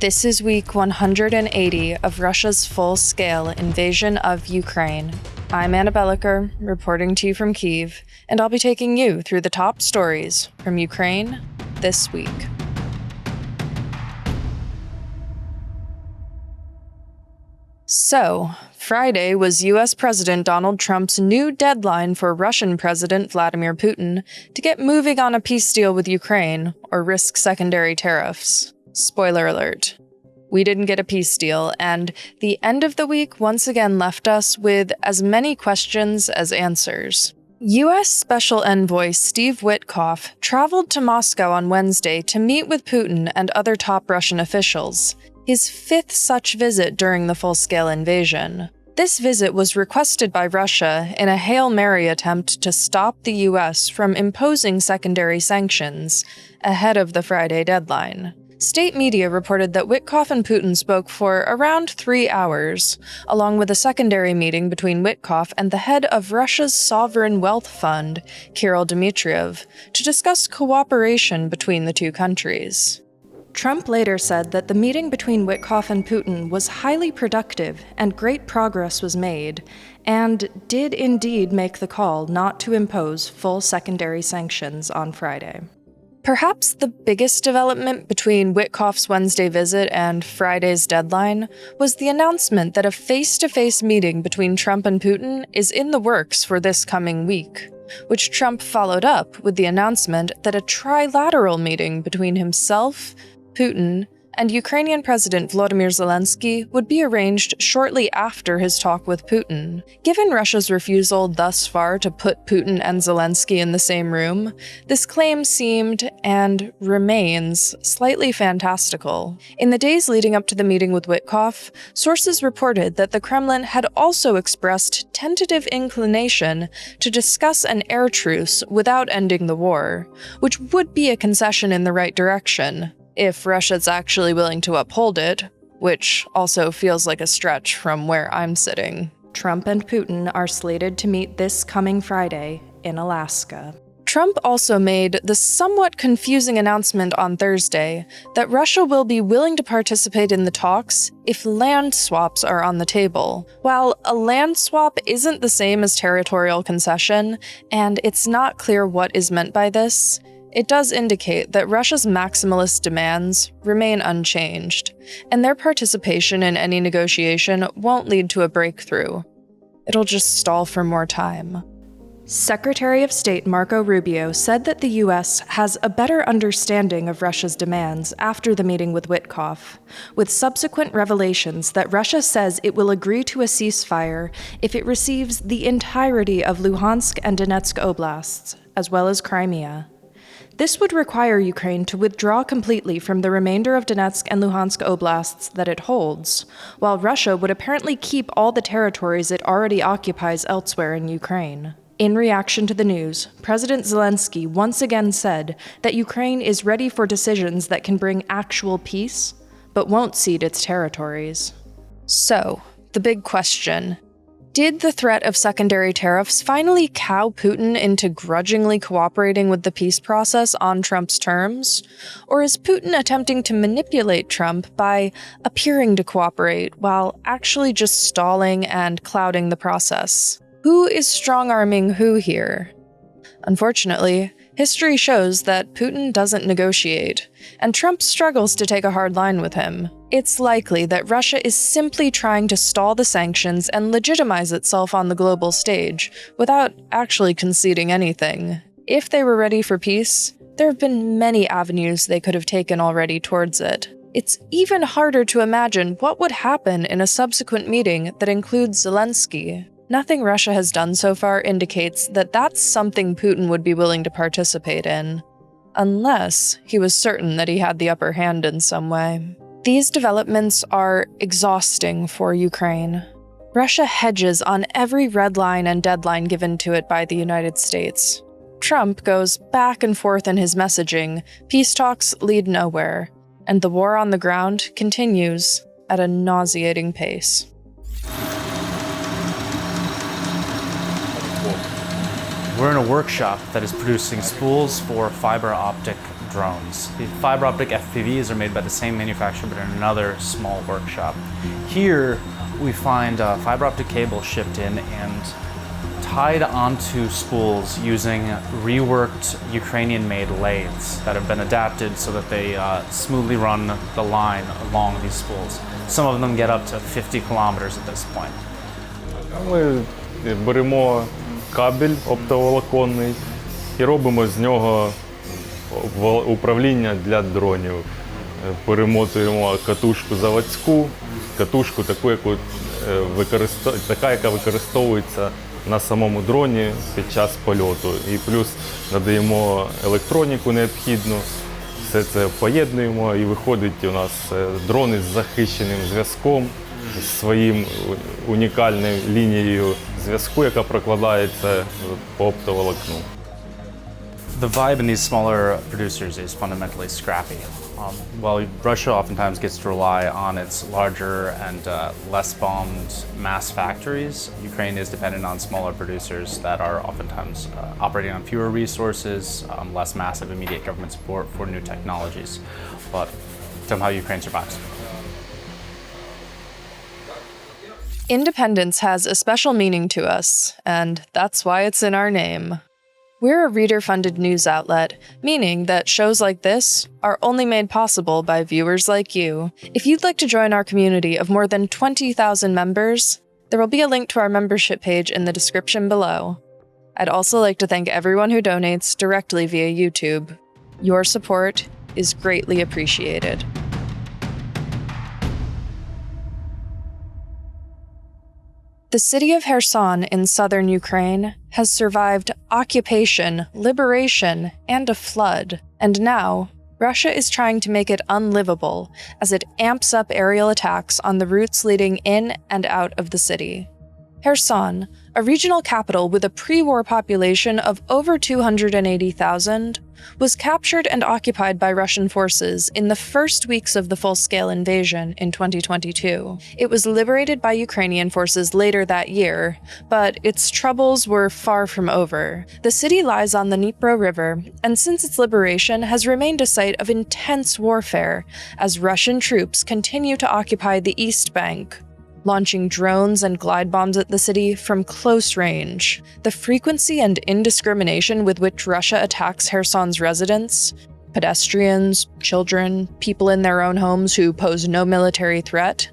This is week 180 of Russia's full-scale invasion of Ukraine. I'm Anna Belokur, reporting to you from Kyiv, and I'll be taking you through the top stories from Ukraine this week. So, Friday was U.S. President Donald Trump's new deadline for Russian President Vladimir Putin to get moving on a peace deal with Ukraine or risk secondary tariffs. Spoiler alert. We didn't get a peace deal, and the end of the week once again left us with as many questions as answers. U.S. Special Envoy Steve Witkoff traveled to Moscow on Wednesday to meet with Putin and other top Russian officials, his fifth such visit during the full-scale invasion. This visit was requested by Russia in a Hail Mary attempt to stop the U.S. from imposing secondary sanctions ahead of the Friday deadline. State media reported that Witkoff and Putin spoke for around 3 hours, along with a secondary meeting between Witkoff and the head of Russia's sovereign wealth fund, Kirill Dmitriev, to discuss cooperation between the two countries. Trump later said that the meeting between Witkoff and Putin was highly productive and great progress was made, and did indeed make the call not to impose full secondary sanctions on Friday. Perhaps the biggest development between Witkoff's Wednesday visit and Friday's deadline was the announcement that a face-to-face meeting between Trump and Putin is in the works for this coming week, which Trump followed up with the announcement that a trilateral meeting between himself, Putin, and Ukrainian President Vladimir Zelensky would be arranged shortly after his talk with Putin. Given Russia's refusal thus far to put Putin and Zelensky in the same room, this claim seemed, and remains, slightly fantastical. In the days leading up to the meeting with Witkoff, sources reported that the Kremlin had also expressed tentative inclination to discuss an air truce without ending the war, which would be a concession in the right direction, if Russia's actually willing to uphold it, which also feels like a stretch from where I'm sitting. Trump and Putin are slated to meet this coming Friday in Alaska. Trump also made the somewhat confusing announcement on Thursday that Russia will be willing to participate in the talks if land swaps are on the table. While a land swap isn't the same as territorial concession, and it's not clear what is meant by this, it does indicate that Russia's maximalist demands remain unchanged, and their participation in any negotiation won't lead to a breakthrough. It'll just stall for more time. Secretary of State Marco Rubio said that the U.S. has a better understanding of Russia's demands after the meeting with Witkoff, with subsequent revelations that Russia says it will agree to a ceasefire if it receives the entirety of Luhansk and Donetsk oblasts, as well as Crimea. This would require Ukraine to withdraw completely from the remainder of Donetsk and Luhansk oblasts that it holds, while Russia would apparently keep all the territories it already occupies elsewhere in Ukraine. In reaction to the news, President Zelensky once again said that Ukraine is ready for decisions that can bring actual peace, but won't cede its territories. So, the big question: did the threat of secondary tariffs finally cow Putin into grudgingly cooperating with the peace process on Trump's terms? Or is Putin attempting to manipulate Trump by appearing to cooperate while actually just stalling and clouding the process? Who is strong-arming who here? Unfortunately, history shows that Putin doesn't negotiate, and Trump struggles to take a hard line with him. It's likely that Russia is simply trying to stall the sanctions and legitimize itself on the global stage, without actually conceding anything. If they were ready for peace, there have been many avenues they could have taken already towards it. It's even harder to imagine what would happen in a subsequent meeting that includes Zelensky. Nothing Russia has done so far indicates that that's something Putin would be willing to participate in, unless he was certain that he had the upper hand in some way. These developments are exhausting for Ukraine. Russia hedges on every red line and deadline given to it by the United States. Trump goes back and forth in his messaging, peace talks lead nowhere, and the war on the ground continues at a nauseating pace. We're in a workshop that is producing spools for fiber optic drones. The fiber optic FPVs are made by the same manufacturer but in another small workshop. Here we find fiber optic cable shipped in and tied onto spools using reworked Ukrainian-made lathes that have been adapted so that they smoothly run the line along these spools. Some of them get up to 50 kilometers at this point. Ми беремо кабель оптоволоконний і робимо з нього управління для дронів. Перемотуємо катушку заводську, катушку таку, яка використовується на самому дроні під час польоту. І плюс надаємо електроніку необхідну, все це поєднуємо і виходить у нас дрон із захищеним зв'язком, з своїм унікальною лінією зв'язку, яка прокладається по оптоволокну. The vibe in these smaller producers is fundamentally scrappy. While Russia oftentimes gets to rely on its larger and less bombed mass factories, Ukraine is dependent on smaller producers that are oftentimes operating on fewer resources, less massive immediate government support for new technologies. But somehow Ukraine survives. Independence has a special meaning to us, and that's why it's in our name. We're a reader-funded news outlet, meaning that shows like this are only made possible by viewers like you. If you'd like to join our community of more than 20,000 members, there will be a link to our membership page in the description below. I'd also like to thank everyone who donates directly via YouTube. Your support is greatly appreciated. The city of Kherson in southern Ukraine has survived occupation, liberation, and a flood, and now Russia is trying to make it unlivable as it amps up aerial attacks on the routes leading in and out of the city. Kherson, a regional capital with a pre-war population of over 280,000, was captured and occupied by Russian forces in the first weeks of the full-scale invasion in 2022. It was liberated by Ukrainian forces later that year, but its troubles were far from over. The city lies on the Dnipro River, and since its liberation has remained a site of intense warfare as Russian troops continue to occupy the East Bank, launching drones and glide bombs at the city from close range. The frequency and indiscrimination with which Russia attacks Kherson's residents, pedestrians, children, people in their own homes who pose no military threat,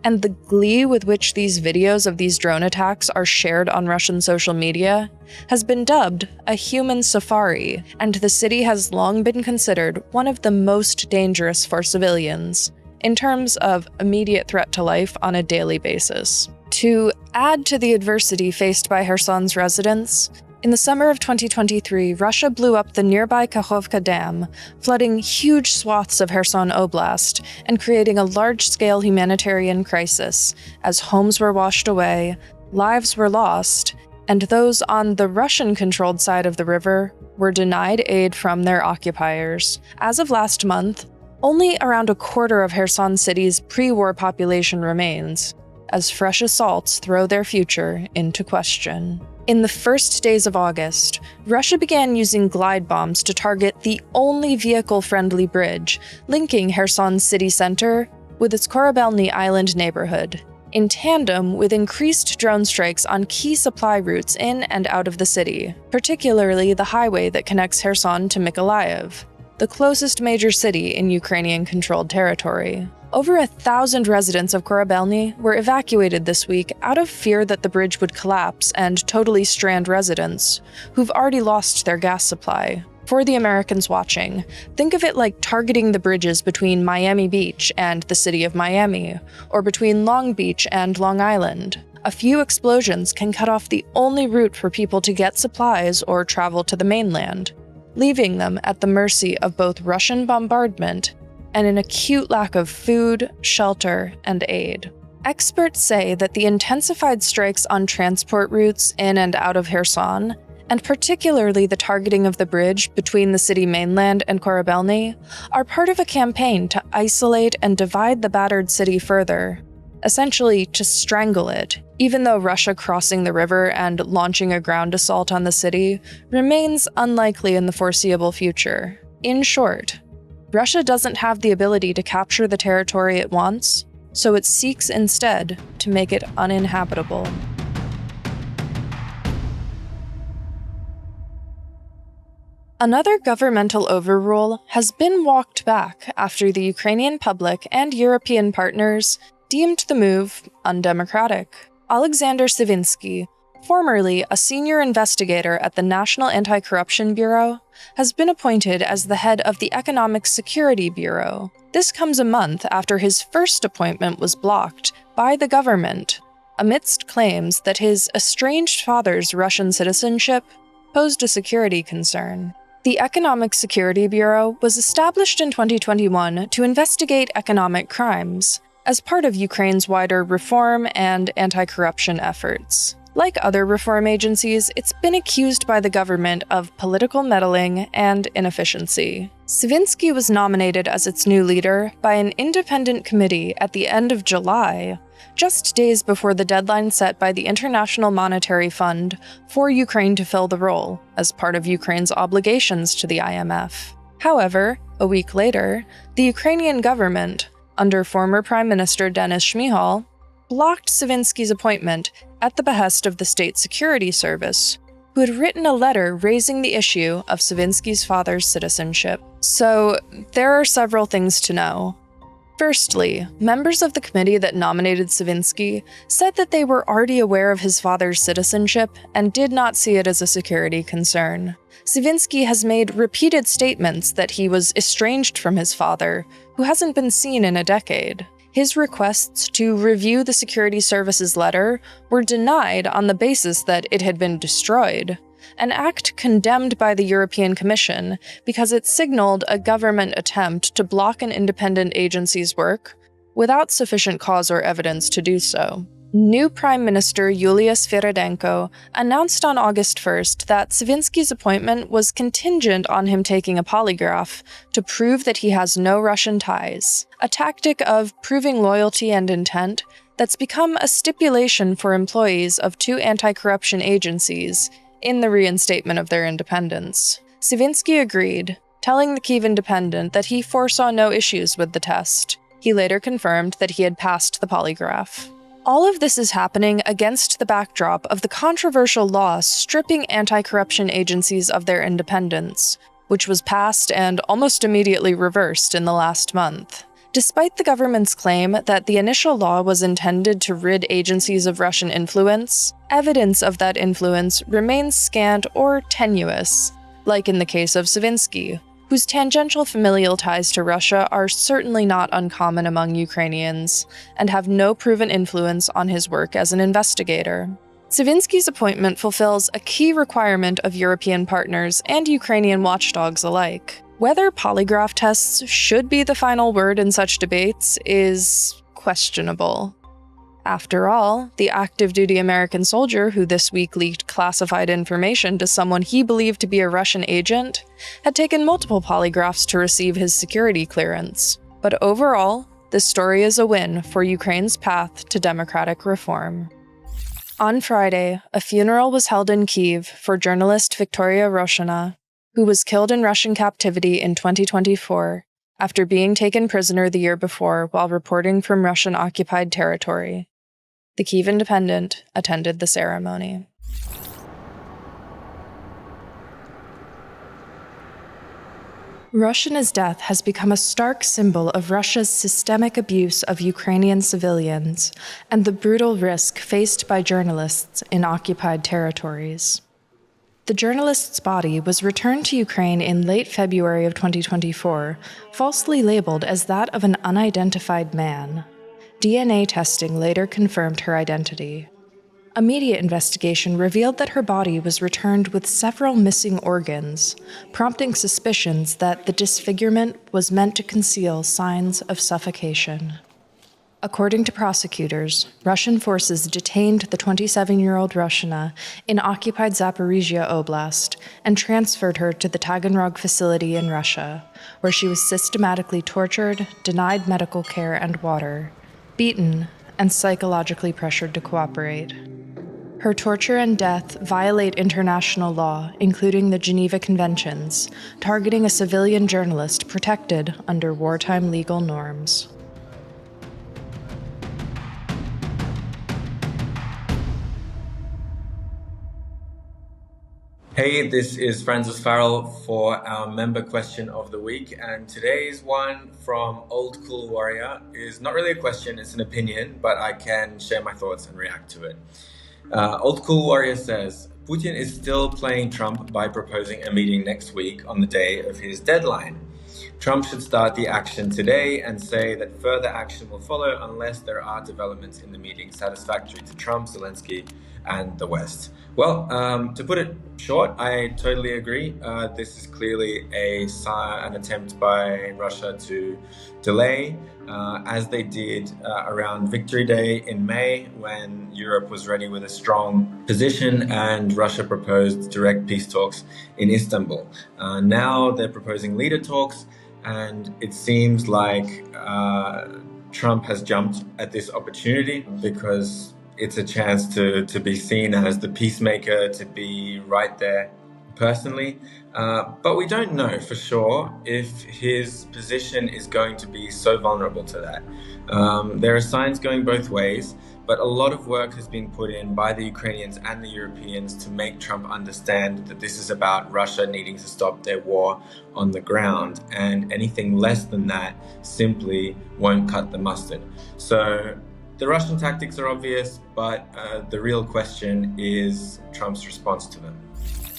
and the glee with which these videos of these drone attacks are shared on Russian social media has been dubbed a human safari, and the city has long been considered one of the most dangerous for civilians in terms of immediate threat to life on a daily basis. To add to the adversity faced by Kherson's residents, in the summer of 2023, Russia blew up the nearby Kakhovka Dam, flooding huge swaths of Kherson Oblast and creating a large-scale humanitarian crisis, as homes were washed away, lives were lost, and those on the Russian-controlled side of the river were denied aid from their occupiers. As of last month, only around a quarter of Kherson City's pre-war population remains, as fresh assaults throw their future into question. In the first days of August, Russia began using glide bombs to target the only vehicle-friendly bridge linking Kherson city center with its Korabelny Island neighborhood, in tandem with increased drone strikes on key supply routes in and out of the city, particularly the highway that connects Kherson to Mykolaiv, the closest major city in Ukrainian-controlled territory. Over 1,000 residents of Korabelny were evacuated this week out of fear that the bridge would collapse and totally strand residents, who've already lost their gas supply. For the Americans watching, think of it like targeting the bridges between Miami Beach and the city of Miami, or between Long Beach and Long Island. A few explosions can cut off the only route for people to get supplies or travel to the mainland, leaving them at the mercy of both Russian bombardment and an acute lack of food, shelter, and aid. Experts say that the intensified strikes on transport routes in and out of Kherson, and particularly the targeting of the bridge between the city mainland and Korabelny, are part of a campaign to isolate and divide the battered city further, essentially to strangle it, even though Russia crossing the river and launching a ground assault on the city remains unlikely in the foreseeable future. In short, Russia doesn't have the ability to capture the territory it wants, so it seeks instead to make it uninhabitable. Another governmental overrule has been walked back after the Ukrainian public and European partners deemed the move undemocratic. Alexander Savinsky, formerly a senior investigator at the National Anti-Corruption Bureau, has been appointed as the head of the Economic Security Bureau. This comes a month after his first appointment was blocked by the government, amidst claims that his estranged father's Russian citizenship posed a security concern. The Economic Security Bureau was established in 2021 to investigate economic crimes as part of Ukraine's wider reform and anti-corruption efforts. Like other reform agencies, it's been accused by the government of political meddling and inefficiency. Savinsky was nominated as its new leader by an independent committee at the end of July, just days before the deadline set by the International Monetary Fund for Ukraine to fill the role as part of Ukraine's obligations to the IMF. However, a week later, the Ukrainian government, under former Prime Minister Denis Shmyhal, blocked Savinsky's appointment at the behest of the State Security Service, who had written a letter raising the issue of Savinsky's father's citizenship. So, there are several things to know. Firstly, members of the committee that nominated Savinsky said that they were already aware of his father's citizenship and did not see it as a security concern. Savinsky has made repeated statements that he was estranged from his father, who hasn't been seen in a decade. His requests to review the security service's letter were denied on the basis that it had been destroyed, an act condemned by the European Commission because it signaled a government attempt to block an independent agency's work without sufficient cause or evidence to do so. New Prime Minister Yulia Sviridenko announced on August 1st that Savinsky's appointment was contingent on him taking a polygraph to prove that he has no Russian ties, a tactic of proving loyalty and intent that's become a stipulation for employees of two anti-corruption agencies in the reinstatement of their independence. Savinsky agreed, telling the Kyiv Independent that he foresaw no issues with the test. He later confirmed that he had passed the polygraph. All of this is happening against the backdrop of the controversial law stripping anti-corruption agencies of their independence, which was passed and almost immediately reversed in the last month. Despite the government's claim that the initial law was intended to rid agencies of Russian influence, evidence of that influence remains scant or tenuous, like in the case of Savinsky, whose tangential familial ties to Russia are certainly not uncommon among Ukrainians, and have no proven influence on his work as an investigator. Savinsky's appointment fulfills a key requirement of European partners and Ukrainian watchdogs alike. Whether polygraph tests should be the final word in such debates is questionable. After all, the active-duty American soldier who this week leaked classified information to someone he believed to be a Russian agent had taken multiple polygraphs to receive his security clearance. But overall, this story is a win for Ukraine's path to democratic reform. On Friday, a funeral was held in Kyiv for journalist Victoria Roshina, who was killed in Russian captivity in 2024 after being taken prisoner the year before while reporting from Russian-occupied territory. The Kyiv Independent attended the ceremony. Roshina's death has become a stark symbol of Russia's systemic abuse of Ukrainian civilians and the brutal risk faced by journalists in occupied territories. The journalist's body was returned to Ukraine in late February of 2024, falsely labeled as that of an unidentified man. DNA testing later confirmed her identity. A media investigation revealed that her body was returned with several missing organs, prompting suspicions that the disfigurement was meant to conceal signs of suffocation. According to prosecutors, Russian forces detained the 27-year-old Roshina in occupied Zaporizhia Oblast and transferred her to the Taganrog facility in Russia, where she was systematically tortured, denied medical care and water, beaten, and psychologically pressured to cooperate. Her torture and death violate international law, including the Geneva Conventions, targeting a civilian journalist protected under wartime legal norms. Hey, this is Francis Farrell for our member question of the week, and today's one from Old Cool Warrior is not really a question, it's an opinion, but I can share my thoughts and react to it. Old Cool Warrior says, Putin is still playing Trump by proposing a meeting next week on the day of his deadline. Trump should start the action today and say that further action will follow unless there are developments in the meeting satisfactory to Trump, Zelensky, and the West. Well, to put it short, I totally agree. This is clearly an attempt by Russia to delay, as they did around Victory Day in May, when Europe was ready with a strong position and Russia proposed direct peace talks in Istanbul. Now they're proposing leader talks, and it seems like Trump has jumped at this opportunity because it's a chance to be seen as the peacemaker, to be right there personally. But we don't know for sure if his position is going to be so vulnerable to that. There are signs going both ways, but a lot of work has been put in by the Ukrainians and the Europeans to make Trump understand that this is about Russia needing to stop their war on the ground, and anything less than that simply won't cut the mustard. So the Russian tactics are obvious, but the real question is Trump's response to them.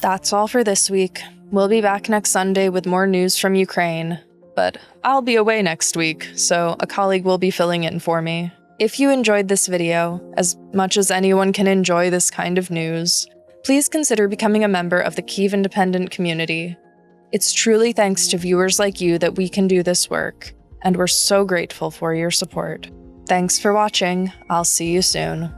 That's all for this week. We'll be back next Sunday with more news from Ukraine, but I'll be away next week, so a colleague will be filling in for me. If you enjoyed this video, as much as anyone can enjoy this kind of news, please consider becoming a member of the Kyiv Independent community. It's truly thanks to viewers like you that we can do this work, and we're so grateful for your support. Thanks for watching. I'll see you soon.